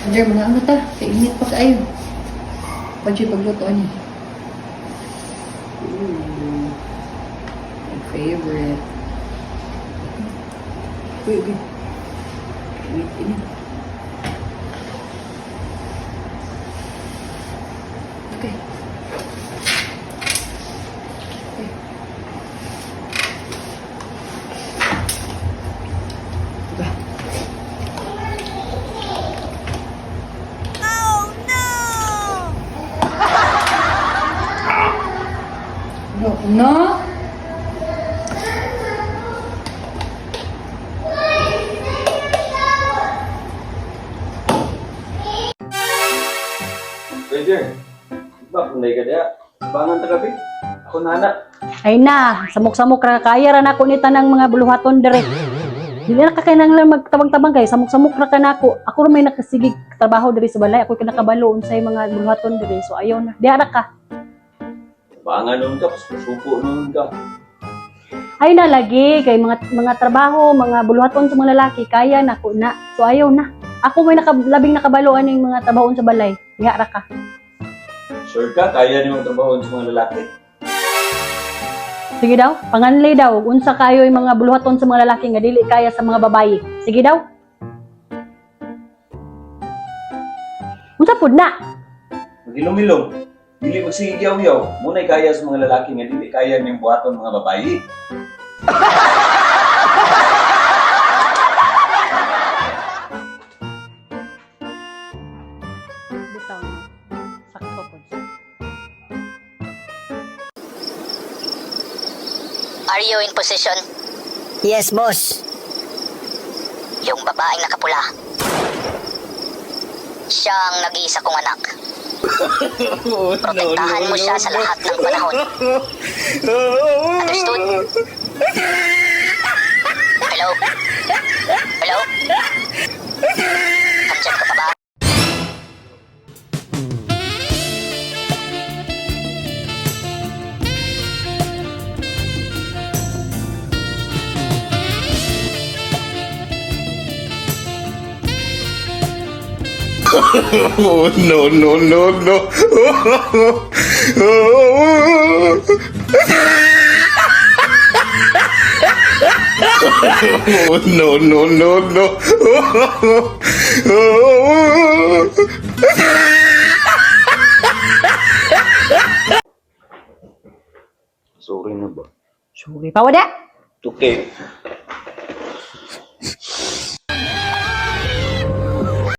Diyan, mga ano ta? Kainit pa kayo. Pwede pagluto niya. Ooh. My favorite. Uy, uy. Wait, ini. Okay. Okay. Diba? No, no. Pwede. Ba, kung ka diya, bangan ta gabi. Ako nana. Ay na, samok-samok ra kaya ra nako ni tanang mga buluhaton dire. Dili na kakinahanglan magtabang-tabang kay samok-samok ra kanako. Ako ra may nakasigig trabaho dire sa balay. Ako kinakabalo unsay mga buluhaton dire. So ayaw na. Di ara ka. Bangan noon ka, susuko noon ka. Ay na lagi kay mga trabaho, mga buluhaton sa mga lalaki kaya nako na. So ayaw na. Ako may labing nakabaloan ning mga trabaho sa balay. Di ara ka. Sure ka, kaya niyo magtrabaho sa mga lalaki. Sige daw, panganli daw, unsa kayo yung mga buluhaton sa mga lalaki nga dili kaya sa mga babayi. Sige daw. Unsa pud na? Magilom-ilom. Dili magsigiyaw-yaw. Muna'y kaya sa mga lalaki nga dili kaya niyong buhaton mga babayi. Bitaw. Sakto po. Are you in position? Yes, boss. Yung babaeng nakapula. Siya ang nag-iisa kong anak. Protektahan mo siya sa lahat ng panahon. Understood? Hello? Hello? Andiyan ka pa ba? Oh, no, no, no, no. Oh, no, no, no, no. Sorry na ba? Sorry pa wala. Okay.